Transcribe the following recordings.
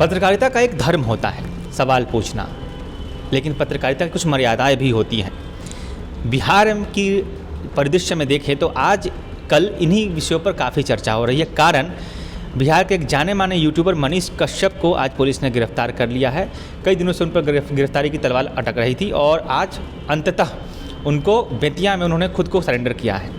पत्रकारिता का एक धर्म होता है सवाल पूछना, लेकिन पत्रकारिता की कुछ मर्यादाएं भी होती हैं। बिहार की परिदृश्य में देखें तो आज कल इन्हीं विषयों पर काफ़ी चर्चा हो रही है। कारण बिहार के एक जाने माने यूट्यूबर मनीष कश्यप को आज पुलिस ने गिरफ्तार कर लिया है। कई दिनों से उन पर गिरफ्तारी की तलवार अटक रही थी और आज अंततः उनको बेतिया में उन्होंने खुद को सरेंडर किया है।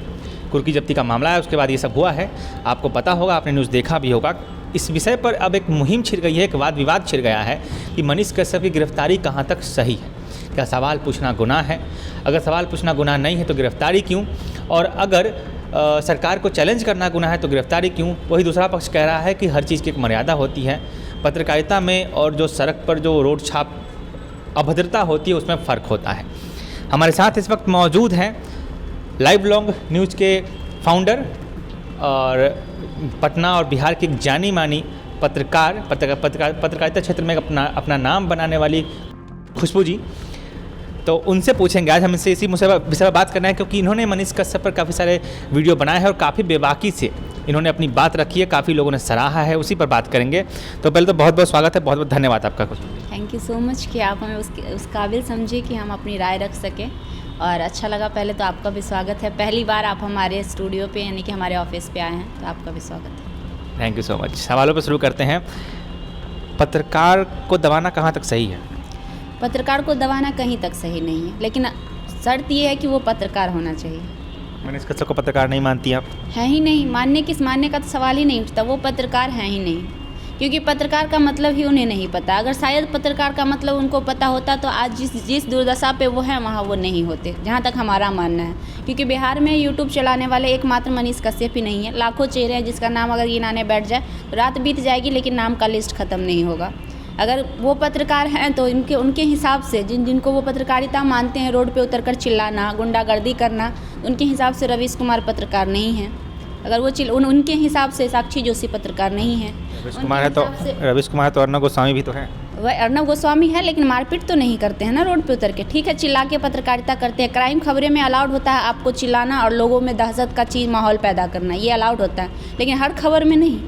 कुर्की जब्ती का मामला है, उसके बाद ये सब हुआ है। आपको पता होगा, आपने न्यूज़ देखा भी होगा। इस विषय पर अब एक मुहिम छिड़ गई है, एक वाद विवाद छिड़ गया है कि मनीष कश्यप की गिरफ्तारी कहाँ तक सही है। क्या सवाल पूछना गुनाह है? अगर सवाल पूछना गुनाह नहीं है तो गिरफ्तारी क्यों? और अगर सरकार को चैलेंज करना गुनाह है तो गिरफ्तारी क्यों? वही दूसरा पक्ष कह रहा है कि हर चीज़ की एक मर्यादा होती है पत्रकारिता में, और जो सड़क पर जो रोड छाप अभद्रता होती है उसमें फ़र्क होता है। हमारे साथ इस वक्त मौजूद हैं लाइव लॉन्ग न्यूज़ के फाउंडर और पटना और बिहार की एक जानी मानी पत्रकारिता क्षेत्र में अपना नाम बनाने वाली खुशबू जी। तो उनसे पूछेंगे आज हम इनसे इसी विषय पर बात करना है, क्योंकि इन्होंने मनीष कश्यप पर काफ़ी सारे वीडियो बनाए हैं और काफ़ी बेबाकी से इन्होंने अपनी बात रखी है, काफ़ी लोगों ने सराहा है, उसी पर बात करेंगे। तो पहले तो बहुत बहुत स्वागत है, बहुत बहुत धन्यवाद आपका। खुशबू, थैंक यू सो मच कि आप हमें उस काबिल समझे कि हम अपनी राय रख सकें, और अच्छा लगा। पहले तो आपका भी स्वागत है, पहली बार आप हमारे स्टूडियो पे यानी कि हमारे ऑफिस पे आए हैं, तो आपका भी स्वागत है। Thank you so much. सवालों पर शुरू करते हैं। पत्रकार को दबाना कहाँ तक सही है? पत्रकार को दबाना कहीं तक सही नहीं है, लेकिन शर्त ये है कि वो पत्रकार होना चाहिए। मनीष कश्यप को पत्रकार नहीं मानती आप? है ही नहीं, मानने का तो सवाल ही नहीं उठता। वो पत्रकार हैं ही नहीं, क्योंकि पत्रकार का मतलब ही उन्हें नहीं पता। अगर शायद पत्रकार का मतलब उनको पता होता तो आज जिस दुर्दशा पे वो हैं वहाँ वो नहीं होते, जहाँ तक हमारा मानना है। क्योंकि बिहार में यूट्यूब चलाने वाले एकमात्र मनीष कश्यप ही नहीं है, लाखों चेहरे हैं जिसका नाम अगर गिनाने बैठ जाए तो रात बीत जाएगी, लेकिन नाम का लिस्ट ख़त्म नहीं होगा। अगर वो पत्रकार हैं तो उनके हिसाब से जिनको वो पत्रकारिता मानते हैं, रोड पे उतरकर चिल्लाना, गुंडागर्दी करना, उनके हिसाब से रवीश कुमार पत्रकार नहीं हैं। अगर वो उनके हिसाब से साक्षी जोशी पत्रकार नहीं है। रवीश कुमार है तो अर्नब गोस्वामी भी तो है। वह अर्नब गोस्वामी है, लेकिन मारपीट तो नहीं करते हैं ना रोड पे उतर के। ठीक है, चिल्ला के पत्रकारिता करते हैं। क्राइम खबरें में अलाउड होता है आपको चिल्लाना और लोगों में दहशत का चीज़ माहौल पैदा करना, ये अलाउड होता है, लेकिन हर खबर में नहीं।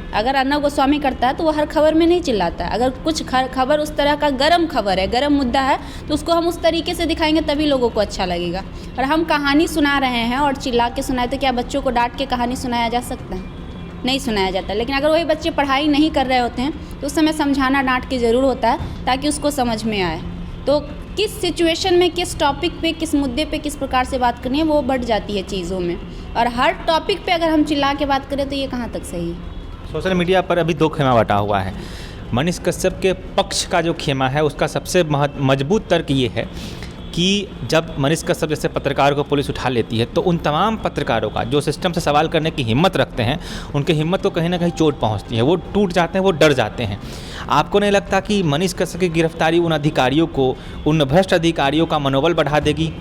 अगर अर्नब गोस्वामी करता है तो वो हर खबर में नहीं चिल्लाता है। अगर कुछ खबर उस तरह का गर्म खबर है, गर्म मुद्दा है, तो उसको हम उस तरीके से दिखाएंगे तभी लोगों को अच्छा लगेगा। और हम कहानी सुना रहे हैं और चिल्ला के सुनाए तो क्या बच्चों को डांट के कहानी सुनाया जा सकता है? नहीं सुनाया जाता। लेकिन अगर वही बच्चे पढ़ाई नहीं कर रहे होते हैं तो उस समय समझाना डांट के ज़रूर होता है, ताकि उसको समझ में आए। तो किस सिचुएशन में, किस टॉपिक पे, किस मुद्दे पे किस प्रकार से बात करनी है वो बढ़ जाती है चीज़ों में। और हर टॉपिक पे अगर हम चिल्ला के बात करें तो ये कहाँ तक सही है? सोशल मीडिया पर अभी दो खेमा बटा हुआ है। मनीष कश्यप के पक्ष का जो खेमा है उसका सबसे मजबूत तर्क ये है कि जब मनीष कश्यप जैसे पत्रकार को पुलिस उठा लेती है तो उन तमाम पत्रकारों का जो सिस्टम से सवाल करने की हिम्मत रखते हैं, उनकी हिम्मत को कहीं ना कहीं चोट पहुंचती है, वो टूट जाते हैं, वो डर जाते हैं। आपको नहीं लगता कि मनीष कश्यप की गिरफ्तारी उन अधिकारियों को, उन भ्रष्ट अधिकारियों का मनोबल बढ़ा देगी?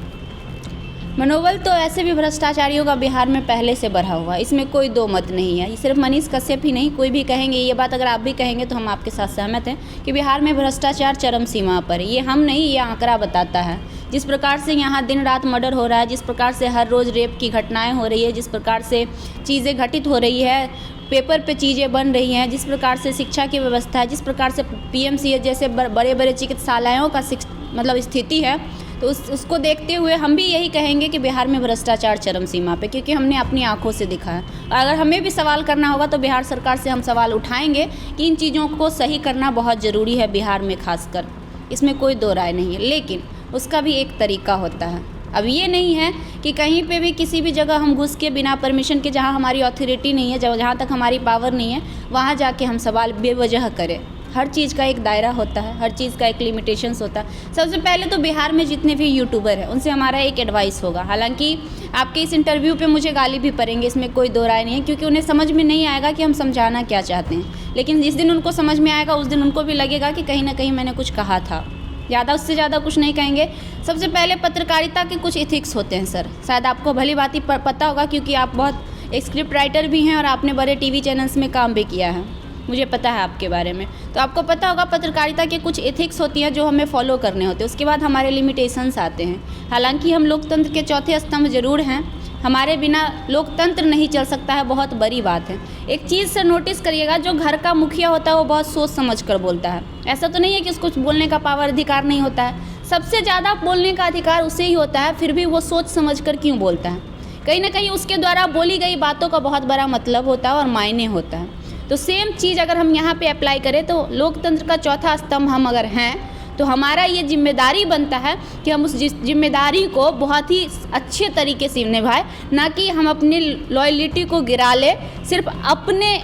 मनोबल तो ऐसे भी भ्रष्टाचारियों का बिहार में पहले से बढ़ा हुआ है, इसमें कोई दो मत नहीं है। सिर्फ मनीष कश्यप ही नहीं, कोई भी कहेंगे ये बात, अगर आप भी कहेंगे तो हम आपके साथ सहमत हैं कि बिहार में भ्रष्टाचार चरम सीमा पर है। ये हम नहीं, ये आंकड़ा बताता है। जिस प्रकार से यहाँ दिन रात मर्डर हो रहा है, जिस प्रकार से हर रोज़ रेप की घटनाएँ हो रही है, जिस प्रकार से चीज़ें घटित हो रही है, पेपर पे चीज़ें बन रही हैं, जिस प्रकार से शिक्षा की व्यवस्था है, जिस प्रकार से PMCH जैसे बड़े बड़े चिकित्सालयों का मतलब स्थिति है, तो उसको देखते हुए हम भी यही कहेंगे कि बिहार में भ्रष्टाचार चरम सीमा पे, क्योंकि हमने अपनी आंखों से देखा है। और अगर हमें भी सवाल करना होगा तो बिहार सरकार से हम सवाल उठाएंगे कि इन चीज़ों को सही करना बहुत ज़रूरी है बिहार में खासकर, इसमें कोई दो राय नहीं है। लेकिन उसका भी एक तरीका होता है। अब ये नहीं है कि कहीं पे भी किसी भी जगह हम घुस के बिना परमिशन के, जहाँ हमारी अथॉरिटी नहीं है, जहाँ तक हमारी पावर नहीं है, वहाँ जाके हम सवाल बेवजह करें। हर चीज़ का एक दायरा होता है, हर चीज़ का एक लिमिटेशंस होता है। सबसे पहले तो बिहार में जितने भी यूट्यूबर हैं उनसे हमारा एक एडवाइस होगा, हालांकि आपके इस इंटरव्यू पे मुझे गाली भी पड़ेंगे, इसमें कोई दो राय नहीं है, क्योंकि उन्हें समझ में नहीं आएगा कि हम समझाना क्या चाहते हैं। लेकिन जिस दिन उनको समझ में आएगा उस दिन उनको भी लगेगा कि कहीं ना कहीं मैंने कुछ कहा था। ज़्यादा उससे ज़्यादा कुछ नहीं कहेंगे। सबसे पहले पत्रकारिता के कुछ एथिक्स होते हैं सर, शायद आपको भली बात पता होगा, क्योंकि आप बहुत एक स्क्रिप्ट राइटर भी हैं और आपने बड़े TV चैनल्स में काम भी किया है, मुझे पता है आपके बारे में। तो आपको पता होगा पत्रकारिता के कुछ एथिक्स होती हैं जो हमें फॉलो करने होते हैं। उसके बाद हमारे लिमिटेशंस आते हैं। हालांकि हम लोकतंत्र के चौथे स्तंभ जरूर हैं, हमारे बिना लोकतंत्र नहीं चल सकता है, बहुत बड़ी बात है। एक चीज़ से नोटिस करिएगा, जो घर का मुखिया होता है वो बहुत सोच समझ कर बोलता है। ऐसा तो नहीं है कि उसको बोलने का पावर अधिकार नहीं होता है, सबसे ज़्यादा बोलने का अधिकार उसे ही होता है, फिर भी वो सोच समझ कर क्यों बोलता है? कहीं ना कहीं उसके द्वारा बोली गई बातों का बहुत बड़ा मतलब होता है और मायने होता है। तो सेम चीज़ अगर हम यहाँ पे अप्लाई करें तो लोकतंत्र का चौथा स्तंभ हम अगर हैं तो हमारा ये जिम्मेदारी बनता है कि हम उस जिम्मेदारी को बहुत ही अच्छे तरीके से निभाएं, ना कि हम अपनी लॉयल्टी को गिरा लें सिर्फ अपने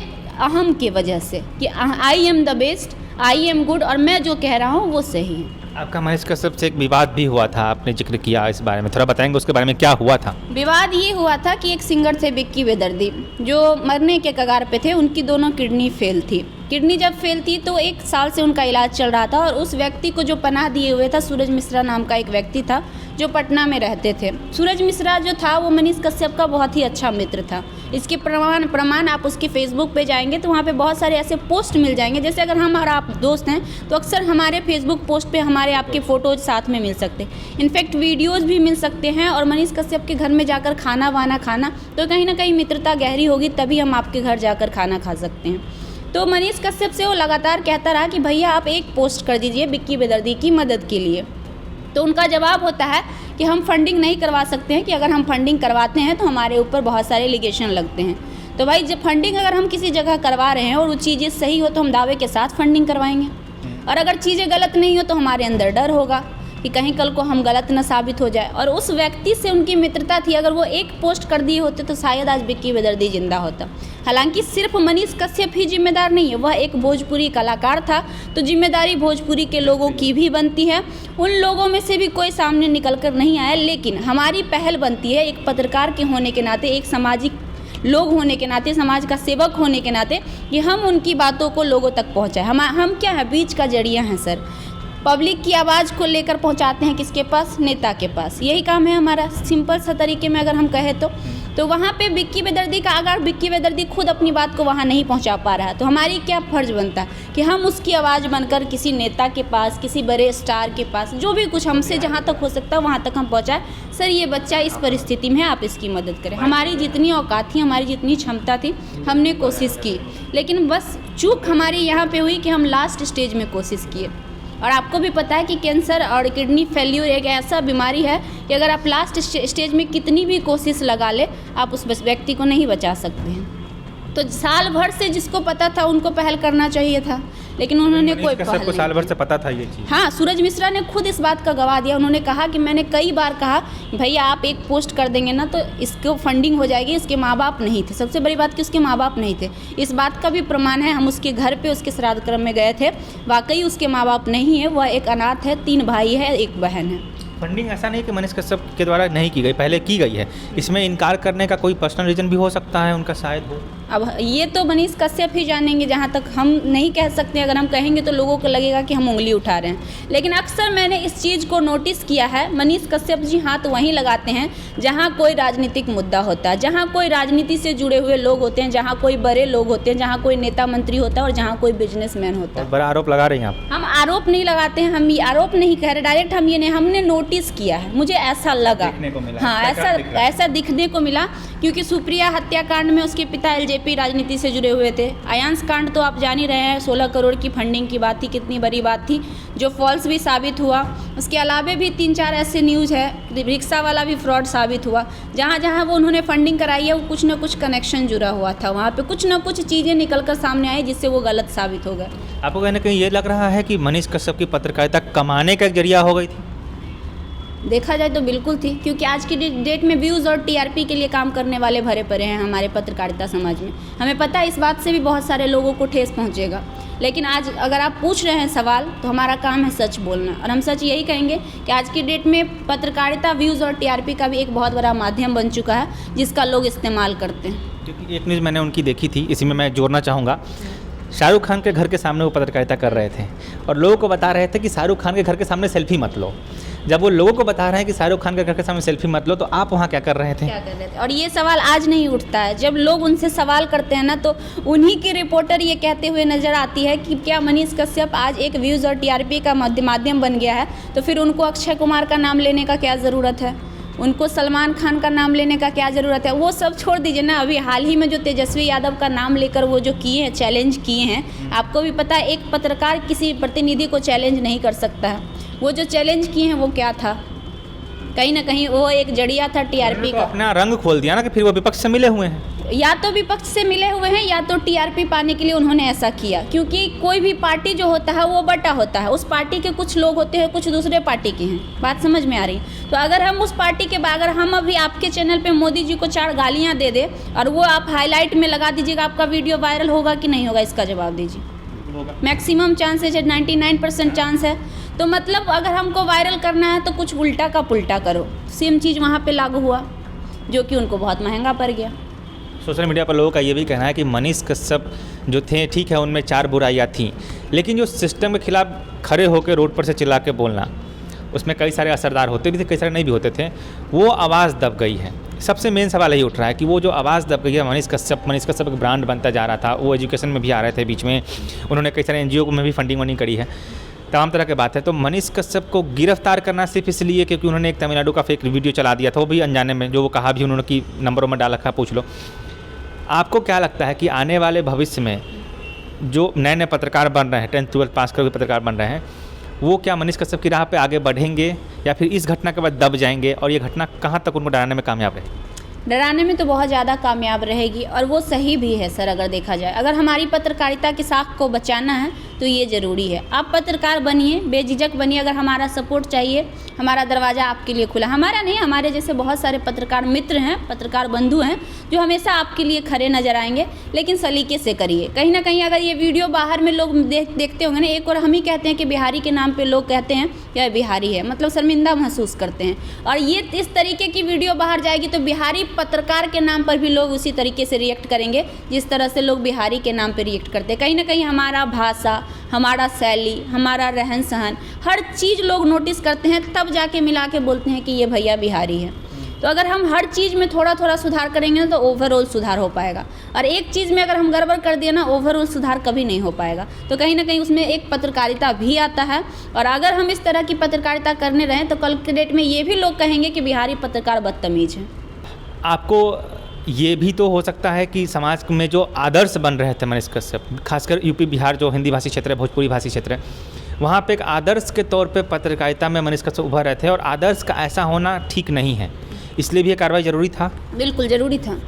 अहम की वजह से कि I am the best, I am good और मैं जो कह रहा हूँ वो सही है। आपका मनीष कश्यप से एक विवाद भी हुआ था, आपने जिक्र किया इस बारे में, थोड़ा बताएंगे उसके बारे में क्या हुआ था? विवाद ये हुआ था कि एक सिंगर थे विक्की बेदर्दी, जो मरने के कगार पे थे, उनकी दोनों किडनी फेल थी। किडनी जब फेल थी तो 1 साल से उनका इलाज चल रहा था और उस व्यक्ति को जो पनाह दिए हुए था, सूरज मिश्रा नाम का एक व्यक्ति था जो पटना में रहते थे। सूरज मिश्रा जो था वो मनीष कश्यप का बहुत ही अच्छा मित्र था। इसके प्रमाण आप उसके फेसबुक पे जाएंगे तो वहाँ पे बहुत सारे ऐसे पोस्ट मिल जाएंगे, जैसे अगर हम और आप दोस्त हैं तो अक्सर हमारे फेसबुक पोस्ट पे हमारे आपके फ़ोटोज साथ में मिल सकते हैं, इनफैक्ट वीडियोज़ भी मिल सकते हैं। और मनीष कश्यप के घर में जाकर खाना वाना खाना तो कहीं ना कहीं मित्रता गहरी होगी, तभी हम आपके घर जाकर खाना खा सकते हैं। तो मनीष कश्यप से वो लगातार कहता रहा कि भैया आप एक पोस्ट कर दीजिए विक्की बेदर्दी की मदद के लिए। तो उनका जवाब होता है कि हम फंडिंग नहीं करवा सकते हैं, कि अगर हम फंडिंग करवाते हैं तो हमारे ऊपर बहुत सारे एलिगेशन लगते हैं। तो भाई जब फंडिंग अगर हम किसी जगह करवा रहे हैं और वो चीज़ें सही हो तो हम दावे के साथ फंडिंग करवाएंगे, और अगर चीज़ें गलत नहीं हो तो हमारे अंदर डर होगा कि कहीं कल को हम गलत न साबित हो जाए। और उस व्यक्ति से उनकी मित्रता थी, अगर वो एक पोस्ट कर दिए होते तो शायद आज विक्की बेदर्दी जिंदा होता। हालांकि सिर्फ मनीष कश्यप ही जिम्मेदार नहीं है, वह एक भोजपुरी कलाकार था, तो जिम्मेदारी भोजपुरी के लोगों की भी बनती है। उन लोगों में से भी कोई सामने निकल कर नहीं आया, लेकिन हमारी पहल बनती है एक पत्रकार के होने के नाते, एक सामाजिक लोग होने के नाते, समाज का सेवक होने के नाते, कि हम उनकी बातों को लोगों तक पहुँचाएं। हम क्या है, बीच का जरिया हैं सर। पब्लिक की आवाज़ को लेकर पहुंचाते हैं किसके पास? नेता के पास। यही काम है हमारा, सिंपल सा तरीके में अगर हम कहें तो वहाँ पे विक्की बेदर्दी का, अगर विक्की बेदर्दी खुद अपनी बात को वहाँ नहीं पहुँचा पा रहा है तो हमारी क्या फ़र्ज़ बनता है कि हम उसकी आवाज़ बनकर किसी नेता के पास, किसी बड़े स्टार के पास, जो भी कुछ हमसे जहाँ तक हो सकता है वहाँ तक हम पहुँचाएं। सर ये बच्चा इस परिस्थिति में है, आप इसकी मदद करें। हमारी जितनी औकात थी, हमारी जितनी क्षमता थी, हमने कोशिश की, लेकिन बस चूक हमारी यहाँ पे हुई कि हम लास्ट स्टेज में कोशिश किए। और आपको भी पता है कि कैंसर और किडनी फेल्यूर एक ऐसा बीमारी है कि अगर आप लास्ट स्टेज में कितनी भी कोशिश लगा ले, आप उस व्यक्ति को नहीं बचा सकते हैं। तो साल भर से जिसको पता था उनको पहल करना चाहिए था, लेकिन उन्होंने कोई पहल नहीं। साल भर से पता था ये चीज़। हाँ, सूरज मिश्रा ने खुद इस बात का गवाह दिया। उन्होंने कहा कि मैंने कई बार कहा भैया आप एक पोस्ट कर देंगे ना तो इसको फंडिंग हो जाएगी। इसके माँ बाप नहीं थे, सबसे बड़ी बात कि उसके माँ बाप नहीं थे। इस बात का भी प्रमाण है, हम उसके घर पे उसके श्राद्ध क्रम में गए थे, वाकई उसके माँ बाप नहीं है, वह एक अनाथ है, 3 भाई है, 1 बहन है। फंडिंग ऐसा नहीं कि मनीष कश्यप के द्वारा नहीं की गई, पहले की गई है। इसमें इनकार करने का कोई पर्सनल रीज़न भी हो सकता है उनका, शायद हो। अब ये तो मनीष कश्यप ही जानेंगे, जहाँ तक हम नहीं कह सकते। अगर हम कहेंगे तो लोगों को लगेगा कि हम उंगली उठा रहे हैं। लेकिन अक्सर मैंने इस चीज़ को नोटिस किया है, मनीष कश्यप जी हाथ वहीं लगाते हैं जहाँ कोई राजनीतिक मुद्दा होता है, जहाँ कोई राजनीति से जुड़े हुए लोग होते हैं, जहाँ कोई बड़े लोग होते हैं, जहाँ कोई नेता मंत्री होता है और जहाँ कोई बिजनेसमैन होता है। बड़ा आरोप लगा रहे हैं आप। हम आरोप नहीं लगाते हैं, हम ये आरोप नहीं कह रहे डायरेक्ट, हम ये नहीं, हमने नोटिस किया है, मुझे ऐसा लगा। हाँ, ऐसा दिखने को मिला, क्योंकि सुप्रिया हत्याकांड में उसके पिता एलजेपी राजनीति से जुड़े हुए थे। आयांश कांड तो आप जान ही रहे हैं, 16 करोड़ की फंडिंग की बात थी, कितनी बड़ी बात थी, जो फॉल्स भी साबित हुआ। उसके अलावा भी 3-4 ऐसे न्यूज़ है, रिक्शा वाला भी फ्रॉड साबित हुआ। जहाँ जहाँ वो उन्होंने फंडिंग कराई है वो कुछ ना कुछ कनेक्शन जुड़ा हुआ था, वहाँ पे कुछ ना कुछ चीज़ें निकल कर सामने आई जिससे वो गलत साबित हो गए। आपको कहीं ना कहीं ये लग रहा है कि मनीष कश्यप की पत्रकारिता कमाने का एक जरिया हो गई थी? देखा जाए तो बिल्कुल थी, क्योंकि आज की डेट में व्यूज़ और टीआरपी के लिए काम करने वाले भरे पड़े हैं हमारे पत्रकारिता समाज में। हमें पता है इस बात से भी बहुत सारे लोगों को ठेस पहुंचेगा, लेकिन आज अगर आप पूछ रहे हैं सवाल तो हमारा काम है सच बोलना, और हम सच यही कहेंगे कि आज की डेट में पत्रकारिता व्यूज़ और टीआरपी का भी एक बहुत बड़ा माध्यम बन चुका है जिसका लोग इस्तेमाल करते हैं। क्योंकि एक न्यूज़ मैंने उनकी देखी थी, इसी में मैं जोड़ना चाहूँगा। शाहरुख खान के घर के सामने वो पत्रकारिता कर रहे थे और लोगों को बता रहे थे कि शाहरुख खान के घर के सामने सेल्फी मत लो। जब वो लोगों को बता रहे हैं कि शाहरुख खान के घर के सामने सेल्फी मत लो, तो आप वहाँ क्या कर रहे थे? और ये सवाल आज नहीं उठता है, जब लोग उनसे सवाल करते हैं ना तो उन्हीं की रिपोर्टर ये कहते हुए नजर आती है कि क्या मनीष कश्यप आज एक व्यूज़ और टीआरपी का माध्यम बन गया है, तो फिर उनको अक्षय कुमार का नाम लेने का क्या ज़रूरत है? उनको सलमान खान का नाम लेने का क्या ज़रूरत है? वो सब छोड़ दीजिए ना। अभी हाल ही में जो तेजस्वी यादव का नाम लेकर वो जो किए हैं, चैलेंज किए हैं, आपको भी पता है एक पत्रकार किसी प्रतिनिधि को चैलेंज नहीं कर सकता है। वो जो चैलेंज किए हैं वो क्या था? कहीं ना कहीं वो एक जड़िया था टीआरपी का। अपना रंग खोल दिया ना कि फिर वो विपक्ष से मिले हुए हैं। या तो विपक्ष से मिले हुए हैं या तो टीआरपी पाने के लिए उन्होंने ऐसा किया, क्योंकि कोई भी पार्टी जो होता है वो बटा होता है। उस पार्टी के कुछ लोग होते हैं, कुछ दूसरे पार्टी के हैं। बात समझ में आ रही है? तो अगर हम उस पार्टी के अगर हम अभी आपके चैनल पे मोदी जी को 4 गालियाँ दे दे और वो आप हाईलाइट में लगा दीजिएगा, आपका वीडियो वायरल होगा कि नहीं होगा? इसका जवाब दीजिए। मैक्सिमम चांसेज है, 99% चांस है। तो मतलब अगर हमको वायरल करना है तो कुछ उल्टा का पुल्टा करो। सेम चीज़ वहाँ पे लागू हुआ, जो कि उनको बहुत महंगा पड़ गया। सोशल मीडिया पर लोगों का ये भी कहना है कि मनीष कश्यप जो थे, ठीक है उनमें 4 बुराइयाँ थीं, लेकिन जो सिस्टम के खिलाफ खड़े होकर रोड पर से चिल्ला के बोलना, उसमें कई सारे असरदार होते भी थे, कई सारे नहीं भी होते थे, वो आवाज़ दब गई है। सबसे मेन सवाल यही उठ रहा है कि वो जो आवाज़ दब गई है, मनीष कश्यप एक ब्रांड बनता जा रहा था, वो एजुकेशन में भी आ रहे थे बीच में, उन्होंने कई सारे NGO में भी फंडिंग करी है, तमाम तरह की बात है। तो मनीष कश्यप को गिरफ्तार करना सिर्फ इसलिए क्योंकि उन्होंने एक तमिलनाडु का फेक वीडियो चला दिया था, वो भी अनजाने में, जो वो कहा भी उन्होंने कि नंबरों में डाल रखा, पूछ लो। आपको क्या लगता है कि आने वाले भविष्य में जो नए नए पत्रकार बन रहे हैं, 10th 12th पास करके पत्रकार बन रहे हैं, वो क्या मनीष कश्यप की राह पे आगे बढ़ेंगे या फिर इस घटना के बाद दब जाएंगे और ये घटना कहाँ तक उनको डराने में कामयाब रहेगी? डराने में तो बहुत ज़्यादा कामयाब रहेगी और वो सही भी है सर। अगर देखा जाए, अगर हमारी पत्रकारिता की साख को बचाना है तो ये ज़रूरी है। आप पत्रकार बनिए, बेझिझक बनिए। अगर हमारा सपोर्ट चाहिए, हमारा दरवाज़ा आपके लिए खुला। हमारा नहीं, हमारे जैसे बहुत सारे पत्रकार मित्र हैं, पत्रकार बंधु हैं, जो हमेशा आपके लिए खड़े नजर आएंगे। लेकिन सलीके से करिए। कहीं ना कहीं अगर ये वीडियो बाहर में लोग देखते होंगे ना, एक और हम ही कहते हैं कि बिहारी के नाम पर लोग कहते हैं यह बिहारी है, मतलब शर्मिंदा महसूस करते हैं। और ये इस तरीके की वीडियो बाहर जाएगी तो बिहारी पत्रकार के नाम पर भी लोग उसी तरीके से रिएक्ट करेंगे जिस तरह से लोग बिहारी के नाम पर रिएक्ट करते हैं। कहीं ना कहीं हमारा भाषा, हमारा शैली, हमारा रहन सहन, हर चीज़ लोग नोटिस करते हैं, तब जाके मिला के बोलते हैं कि ये भैया बिहारी है। तो अगर हम हर चीज़ में थोड़ा थोड़ा सुधार करेंगे तो ओवरऑल सुधार हो पाएगा। और एक चीज़ में अगर हम गड़बड़ कर दिए ना, ओवरऑल सुधार कभी नहीं हो पाएगा। तो कहीं ना कहीं उसमें एक पत्रकारिता भी आता है। और अगर हम इस तरह की पत्रकारिता करने रहें तो कल के डेट में ये भी लोग कहेंगे कि बिहारी पत्रकार बदतमीज हैं। आपको ये भी तो हो सकता है कि समाज में जो आदर्श बन रहे थे मनीष कश्यप, खासकर यूपी बिहार जो हिंदी भाषी क्षेत्र है, भोजपुरी भाषी क्षेत्र है, वहाँ पे एक आदर्श के तौर पे पत्रकारिता में मनीष कश्यप उभर रहे थे और आदर्श का ऐसा होना ठीक नहीं है, इसलिए भी ये कार्रवाई ज़रूरी था। बिल्कुल ज़रूरी था।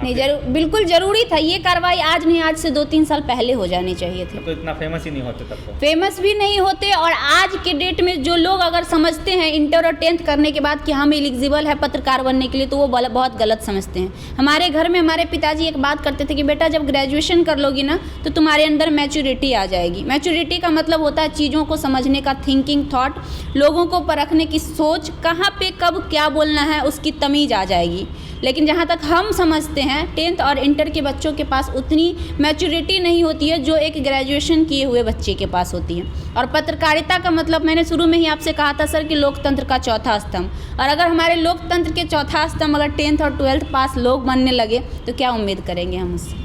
नहीं, बिल्कुल ज़रूरी था। ये कार्रवाई आज नहीं, आज से 2-3 साल पहले हो जानी चाहिए थी। तो इतना फेमस ही नहीं होते तब तो। फेमस भी नहीं होते। और आज के डेट में जो लोग अगर समझते हैं इंटर और 10th करने के बाद कि हम एलिजिबल है पत्रकार बनने के लिए, तो वो बहुत गलत समझते हैं। हमारे घर में हमारे पिताजी एक बात करते थे कि बेटा जब ग्रेजुएशन कर लोगी ना तो तुम्हारे अंदर मैच्योरिटी आ जाएगी। मैच्योरिटी का मतलब होता है चीज़ों को समझने का थिंकिंग थॉट, लोगों को परखने की सोच, कहाँ पे कब क्या बोलना है उसकी तमीज़ आ जाएगी। लेकिन जहाँ तक हम समझते हैं 10th और इंटर के बच्चों के पास उतनी मैच्योरिटी नहीं होती है जो एक ग्रेजुएशन किए हुए बच्चे के पास होती है। और पत्रकारिता का मतलब मैंने शुरू में ही आपसे कहा था सर कि लोकतंत्र का चौथा स्तंभ, और अगर हमारे लोकतंत्र के चौथा स्तंभ अगर 10th और 12th पास लोग बनने लगे तो क्या उम्मीद करेंगे हम उससे।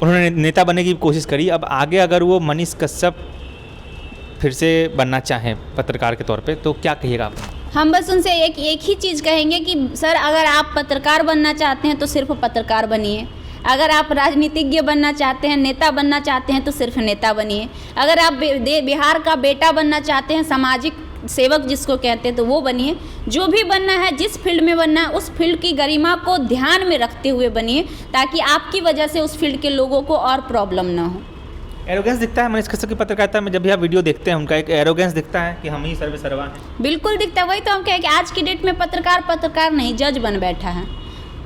उन्होंने नेता बनने की कोशिश करी, अब आगे अगर वो मनीष कश्यप फिर से बनना चाहें पत्रकार के तौर पे तो क्या कहिएगा आप? हम बस उनसे एक ही चीज़ कहेंगे कि सर अगर आप पत्रकार बनना चाहते हैं तो सिर्फ पत्रकार बनिए। अगर आप राजनीतिज्ञ बनना चाहते हैं, नेता बनना चाहते हैं तो सिर्फ नेता बनिए। अगर आप बिहार का बेटा बनना चाहते हैं, सामाजिक सेवक जिसको कहते हैं, तो वो बनिए। जो भी बनना है, जिस फील्ड में बनना है, उस फील्ड की गरिमा को ध्यान में रखते हुए बनिए, ताकि आपकी वजह से उस फील्ड के लोगों को और प्रॉब्लम ना हो। एरोगेंस दिखता है मनीष कश्यप की पत्रकारिता में, जब भी आप वीडियो देखते हैं उनका एक एरोगेंस दिखता है कि हम ही सर्वे सर्वा हैं। बिल्कुल दिखता है। वही तो हम कहें कि आज की डेट में पत्रकार नहीं जज बन बैठा है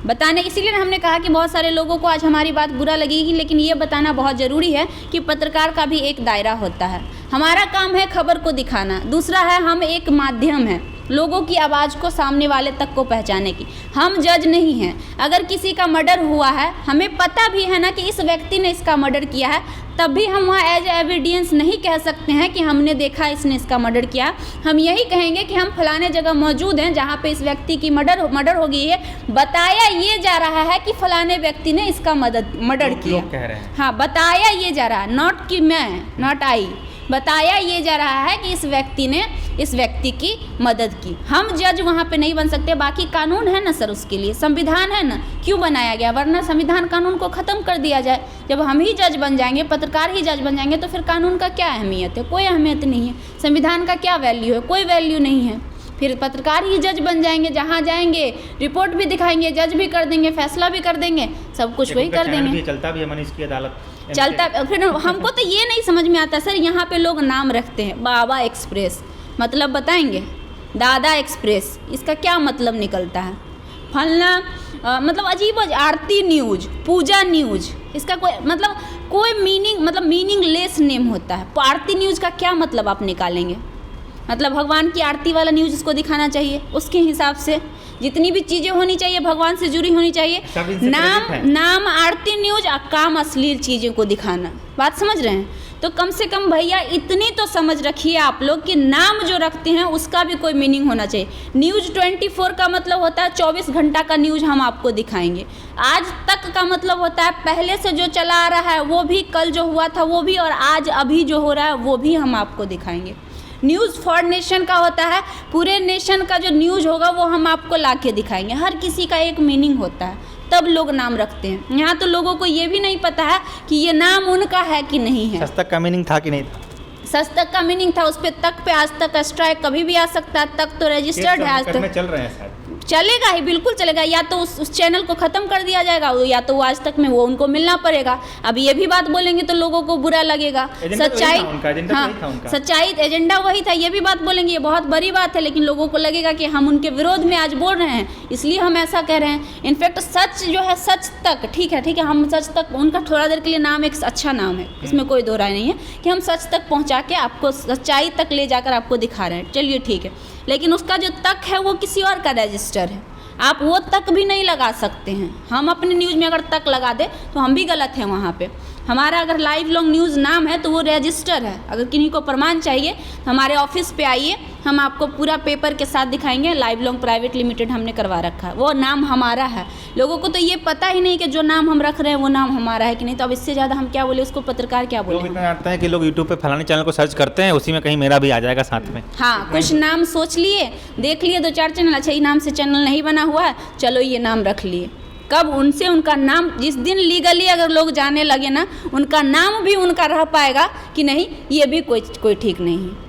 बताने। इसीलिए हमने कहा कि बहुत सारे लोगों को आज हमारी बात बुरा लगेगी, लेकिन ये बताना बहुत ज़रूरी है कि पत्रकार का भी एक दायरा होता है। हमारा काम है खबर को दिखाना, दूसरा है हम एक माध्यम है लोगों की आवाज़ को सामने वाले तक को पहुंचाने की। हम जज नहीं हैं। अगर किसी का मर्डर हुआ है, हमें पता भी है ना कि इस व्यक्ति ने इसका मर्डर किया है, तब भी हम वहाँ एज एविडेंस नहीं कह सकते हैं कि हमने देखा इसने इसका मर्डर किया। हम यही कहेंगे कि हम फलाने जगह मौजूद हैं जहाँ पे इस व्यक्ति की मर्डर हो गई है। बताया ये जा रहा है कि फलाने व्यक्ति ने इसका मर्डर किया। कह रहे हैं। हाँ, बताया ये जा रहा है, नॉट कि मैं, नॉट आई, बताया ये जा रहा है कि इस व्यक्ति ने इस व्यक्ति की मदद की। हम जज वहाँ पे नहीं बन सकते, बाकी कानून है ना सर, उसके लिए संविधान है ना, क्यों बनाया गया? वरना संविधान कानून को ख़त्म कर दिया जाए। जब हम ही जज बन जाएंगे, पत्रकार ही जज बन जाएंगे, तो फिर कानून का क्या अहमियत है? कोई अहमियत नहीं है। संविधान का क्या वैल्यू है? कोई वैल्यू नहीं है। फिर पत्रकार ही जज बन जाएंगे, जहाँ जाएंगे रिपोर्ट भी दिखाएंगे, जज भी कर देंगे, फैसला भी कर देंगे, सब कुछ वही कर देंगे। चलता भी है मनीष की अदालत चलता। फिर हमको तो ये नहीं समझ में आता सर, यहाँ पे लोग नाम रखते हैं बाबा एक्सप्रेस, मतलब बताएंगे दादा एक्सप्रेस, इसका क्या मतलब निकलता है? फलना मतलब अजीब, आरती न्यूज, पूजा न्यूज, इसका कोई मतलब कोई मीनिंग, मतलब मीनिंगलेस नेम होता है। आरती न्यूज का क्या मतलब आप निकालेंगे? मतलब भगवान की आरती वाला न्यूज़ इसको दिखाना चाहिए, उसके हिसाब से जितनी भी चीज़ें होनी चाहिए भगवान से जुड़ी होनी चाहिए। नाम आरती न्यूज, काम अश्लील चीज़ों को दिखाना। बात समझ रहे हैं? तो कम से कम भैया इतनी तो समझ रखिए आप लोग कि नाम जो रखते हैं उसका भी कोई मीनिंग होना चाहिए। न्यूज़ 24 का मतलब होता है 24 घंटा का न्यूज़ हम आपको दिखाएंगे। आज तक का मतलब होता है पहले से जो चला आ रहा है वो भी, कल जो हुआ था वो भी, और आज अभी जो हो रहा है वो भी हम आपको दिखाएंगे। न्यूज़ फॉर नेशन का होता है पूरे नेशन का जो न्यूज़ होगा वो हम आपको ला के दिखाएंगे। हर किसी का एक मीनिंग होता है, तब लोग नाम रखते हैं। यहाँ तो लोगों को ये भी नहीं पता है कि ये नाम उनका है कि नहीं है। सच तक का मीनिंग था कि नहीं था? सच तक का मीनिंग था, उस पर तक पे आज तक स्ट्राइक कभी भी आ सकता है, तक तो रजिस्टर्ड है। आज तक चल रहे हैं, चलेगा ही, बिल्कुल चलेगा। या तो उस चैनल को ख़त्म कर दिया जाएगा, या तो वो आज तक में वो उनको मिलना पड़ेगा। अब ये भी बात बोलेंगे तो लोगों को बुरा लगेगा। सच्चाई, हाँ सच्चाई एजेंडा वही था, ये भी बात बोलेंगे, ये बहुत बड़ी बात है, लेकिन लोगों को लगेगा कि हम उनके विरोध में आज बोल रहे हैं, इसलिए हम ऐसा कह रहे हैं। इनफैक्ट सच जो है, सच तक, ठीक है हम सच तक, उनका थोड़ा देर के लिए नाम एक अच्छा नाम है, इसमें कोई दो राय नहीं है कि हम सच तक पहुँचा के आपको सच्चाई तक ले जाकर आपको दिखा रहे हैं, चलिए ठीक है। लेकिन उसका जो तक है वो किसी और का रजिस्टर है, आप वो तक भी नहीं लगा सकते हैं। हम अपने न्यूज़ में अगर तक लगा दे तो हम भी गलत हैं वहाँ पे। हमारा अगर लाइव लॉन्ग न्यूज़ नाम है तो वो रजिस्टर है। अगर किन्हीं को प्रमाण चाहिए तो हमारे ऑफिस पे आइए, हम आपको पूरा पेपर के साथ दिखाएंगे। लाइव लॉन्ग प्राइवेट लिमिटेड हमने करवा रखा है, वो नाम हमारा है। लोगों को तो ये पता ही नहीं कि जो नाम हम रख रहे हैं वो नाम हमारा है कि नहीं। तो अब इससे ज़्यादा हम क्या बोले उसको, पत्रकार क्या बोले? लोग इतना जानते हैं कि लोग यूट्यूब पे फलाने चैनल को सर्च करते हैं, उसी में कहीं मेरा भी आ जाएगा साथ में। हाँ, कुछ नाम सोच लिए, देख लिए 2-4 चैनल, अच्छा ये नाम से चैनल नहीं बना हुआ है, चलो ये नाम रख लिए। कब उनसे उनका नाम, जिस दिन लीगली अगर लोग जाने लगे ना, उनका नाम भी उनका रह पाएगा कि नहीं, ये भी कोई ठीक नहीं है।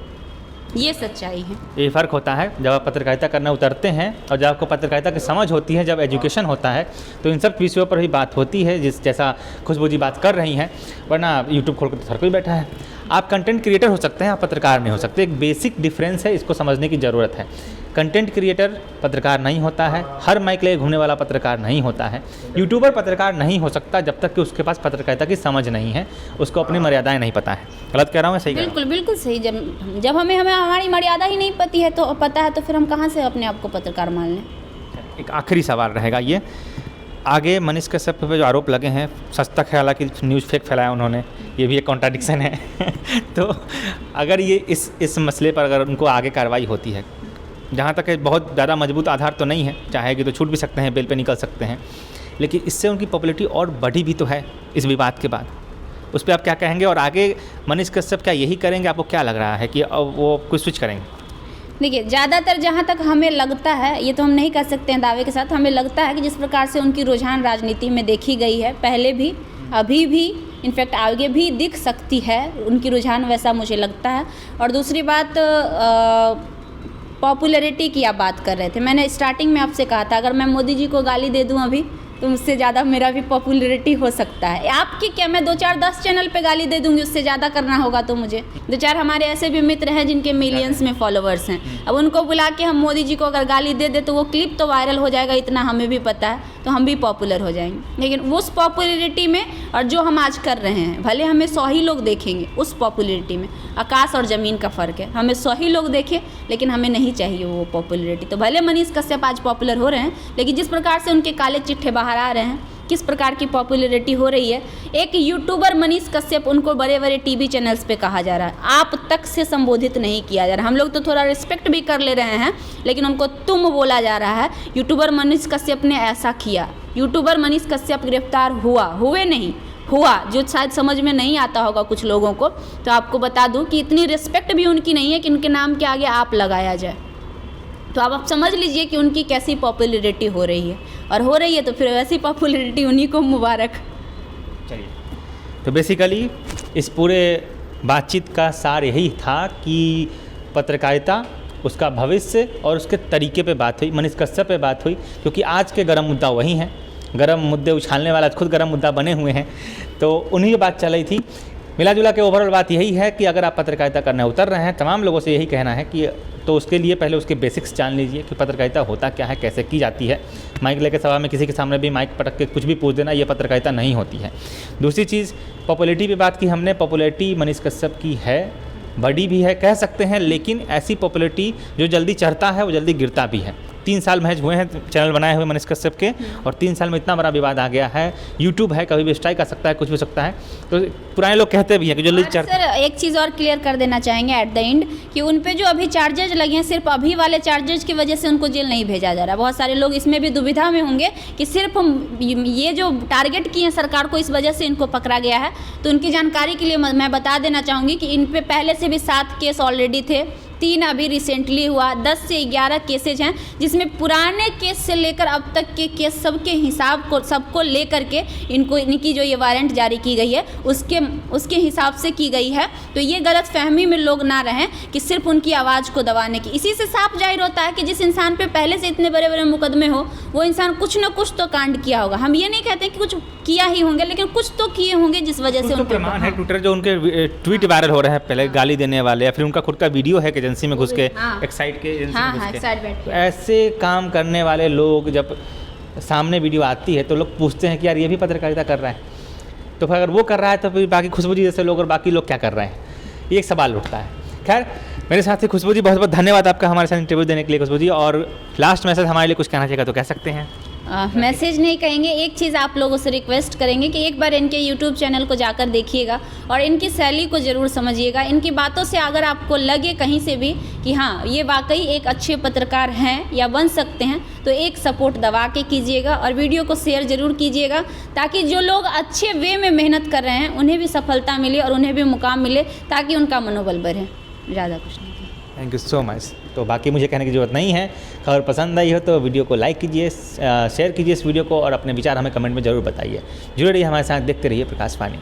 ये सच्चाई है। ये फ़र्क होता है जब आप पत्रकारिता करना उतरते हैं और जब आपको पत्रकारिता की समझ होती है, जब एजुकेशन होता है, तो इन सब विषयों पर भी बात होती है, जैसा खुशबू जी बात कर रही हैं। वरना यूट्यूब खोल कर तो हर कोई बैठा है। आप कंटेंट क्रिएटर हो सकते हैं, आप पत्रकार नहीं हो सकते। एक बेसिक डिफरेंस है, इसको समझने की ज़रूरत है। कंटेंट क्रिएटर पत्रकार नहीं होता है, हर माइक ले घूमने वाला पत्रकार नहीं होता है। यूट्यूबर पत्रकार नहीं हो सकता जब तक कि उसके पास पत्रकारिता की समझ नहीं है, उसको अपनी मर्यादाएं नहीं पता है। गलत कह रहा हूँ मैं? सही कह रहा हूँ? बिल्कुल बिल्कुल सही। जब हमें हमारी मर्यादा ही नहीं पता है तो फिर हम कहाँ से अपने आप को पत्रकार मान लें? एक आखिरी सवाल रहेगा ये, आगे मनीष कश्यप पे जो आरोप लगे हैं, सच तक है हालांकि न्यूज़ फेक फैलाया उन्होंने, ये भी एक कॉन्ट्राडिक्शन है तो अगर ये इस मसले पर अगर उनको आगे कार्रवाई होती है, जहाँ तक है बहुत ज़्यादा मजबूत आधार तो नहीं है, चाहेगी तो छूट भी सकते हैं, बेल पे निकल सकते हैं, लेकिन इससे उनकी पॉपुलैरिटी और बढ़ी भी तो है इस विवाद के बाद। उस पर आप क्या कहेंगे? और आगे मनीष कश्यप क्या यही करेंगे? आपको क्या लग रहा है कि वो कुछ स्विच करेंगे? देखिए, ज़्यादातर जहाँ तक हमें लगता है, ये तो हम नहीं कह सकते हैं दावे के साथ, हमें लगता है कि जिस प्रकार से उनकी रुझान राजनीति में देखी गई है, पहले भी, अभी भी, इनफैक्ट आगे भी दिख सकती है उनकी रुझान, वैसा मुझे लगता है। और दूसरी बात, पॉपुलैरिटी की आप बात कर रहे थे, मैंने स्टार्टिंग में आपसे कहा था अगर मैं मोदी जी को गाली दे दूं अभी तो उससे ज़्यादा मेरा भी पॉपुलैरिटी हो सकता है। आपकी क्या, मैं 2-4-10 चैनल पे गाली दे दूंगी, उससे ज़्यादा करना होगा तो मुझे 2-4 हमारे ऐसे भी मित्र हैं जिनके मिलियंस में फॉलोअर्स हैं। अब उनको बुला के हम मोदी जी को अगर गाली दे दे तो वो क्लिप तो वायरल हो जाएगा, इतना हमें भी पता है, तो हम भी पॉपुलर हो जाएंगे। लेकिन उस पॉपुलैरिटी में और जो हम आज कर रहे हैं, भले हमें 100 ही लोग देखेंगे, उस पॉपुलैरिटी में आकाश और ज़मीन का फ़र्क है। हमें 100 ही लोग देखें, लेकिन हमें नहीं चाहिए वो पॉपुलैरिटी। तो भले मनीष कश्यप आज पॉपुलर हो रहे हैं, लेकिन जिस प्रकार से उनके काले चिट्ठे बाहर आ रहे हैं, किस प्रकार की पॉपुलैरिटी हो रही है, एक यूट्यूबर मनीष कश्यप, उनको बड़े बड़े टीवी चैनल्स पे कहा जा रहा है, आप तक से संबोधित नहीं किया जा रहा। हम लोग तो थोड़ा रिस्पेक्ट भी कर ले रहे हैं, लेकिन उनको तुम बोला जा रहा है। यूट्यूबर मनीष कश्यप ने ऐसा किया, यूट्यूबर मनीष कश्यप गिरफ्तार हुए नहीं, हुआ, जो शायद समझ में नहीं आता होगा कुछ लोगों को, तो आपको बता दूं कि इतनी रिस्पेक्ट भी उनकी नहीं है कि उनके नाम के आगे आप लगाया जाए। तो आप समझ लीजिए कि उनकी कैसी पॉपुलैरिटी हो रही है, और हो रही है तो फिर वैसी पॉपुलैरिटी उन्हीं को मुबारक। चलिए, तो बेसिकली इस पूरे बातचीत का सार यही था कि पत्रकारिता, उसका भविष्य और उसके तरीके पे बात हुई, मनीष कश्यप पे बात हुई, क्योंकि आज के गर्म मुद्दा वही हैं। गर्म मुद्दे उछालने वाला खुद गर्म मुद्दा बने हुए हैं, तो उन्हीं की बात चल रही थी। मिला जुला के ओवरऑल बात यही है कि अगर आप पत्रकारिता करने उतर रहे हैं, तमाम लोगों से यही कहना है कि तो उसके लिए पहले उसके बेसिक्स जान लीजिए कि पत्रकारिता होता क्या है, कैसे की जाती है। माइक लेकर सभा में किसी के सामने भी माइक पटक के कुछ भी पूछ देना, ये पत्रकारिता नहीं होती है। दूसरी चीज़, पॉपुलैरिटी पे बात की हमने। पॉपुलैरिटी मनीष कश्यप की है, बड़ी भी है कह सकते हैं, लेकिन ऐसी पॉपुलैरिटी जो जल्दी चढ़ता है वो जल्दी गिरता भी है। 3 साल महज हुए हैं चैनल बनाए हुए मनीष कश्यप के, और 3 साल में इतना बड़ा विवाद आ गया है। यूट्यूब है, कभी भी स्ट्राइक आ सकता है, कुछ भी हो सकता है। तो पुराने लोग कहते भी हैं कि जल्दी चढ़ता है। सर, एक चीज़ और क्लियर कर देना चाहेंगे एट द एंड कि उन पे जो अभी चार्जेज लगे हैं, सिर्फ अभी वाले चार्जेज की वजह से उनको जेल नहीं भेजा जा रहा। बहुत सारे लोग इसमें भी दुविधा में होंगे कि सिर्फ ये जो टारगेट किए हैं सरकार को, इस वजह से इनको पकड़ा गया है। तो उनकी जानकारी के लिए मैं बता देना चाहूँगी कि इन पे पहले से भी 7 केस ऑलरेडी थे, 3 अभी रिसेंटली हुआ, 10 से 11 केसेज हैं, जिसमें पुराने केस से लेकर अब तक के केस सबके हिसाब को सबको लेकर के इनकी जो ये वारंट जारी की गई है उसके हिसाब से की गई है। तो ये गलत फहमी में लोग ना रहें कि सिर्फ उनकी आवाज़ को दबाने की। इसी से साफ जाहिर होता है कि जिस इंसान पे पहले से इतने बड़े बड़े मुकदमे हो, वो इंसान कुछ ना कुछ तो कांड किया होगा। हम ये नहीं कहते कि कुछ किया ही होंगे, लेकिन कुछ तो किए होंगे जिस वजह से उनको प्रमाण है। ट्विटर जो उनके ट्वीट वायरल हो रहे हैं, पहले गाली देने वाले, या फिर उनका खुद का वीडियो है कि एजेंसी में घुस के, एक्साइड के एजेंसी में घुस के। तो ऐसे काम करने वाले लोग जब सामने वीडियो आती है तो लोग पूछते हैं कि यार ये भी पत्रकारिता कर रहा है, तो फिर अगर वो कर रहा है तो फिर बाकी खुशबू जी जैसे लोग और बाकी लोग क्या कर रहे हैं, ये एक सवाल उठता है। खैर, मेरे साथ ही खुशबू जी, बहुत बहुत धन्यवाद आपका हमारे साथ इंटरव्यू देने के लिए खुशबू जी। और लास्ट मैसेज हमारे लिए कुछ कहना चाहिए तो कह सकते हैं। मैसेज नहीं कहेंगे, एक चीज़ आप लोगों से रिक्वेस्ट करेंगे कि एक बार इनके यूट्यूब चैनल को जाकर देखिएगा और इनकी शैली को ज़रूर समझिएगा। इनकी बातों से अगर आपको लगे कहीं से भी कि हाँ ये वाकई एक अच्छे पत्रकार हैं या बन सकते हैं, तो एक सपोर्ट दबा के कीजिएगा और वीडियो को शेयर ज़रूर कीजिएगा, ताकि जो लोग अच्छे वे में मेहनत कर रहे हैं उन्हें भी सफलता मिले और उन्हें भी मुकाम मिले, ताकि उनका मनोबल बढ़े। ज़्यादा कुछ नहीं। Thank you so much. तो बाकी मुझे कहने की ज़रूरत नहीं है। खबर पसंद आई हो तो वीडियो को लाइक कीजिए, शेयर कीजिए इस वीडियो को, और अपने विचार हमें कमेंट में ज़रूर बताइए। जुड़े रहिए हमारे साथ, देखते रहिए प्रकाश वाणी।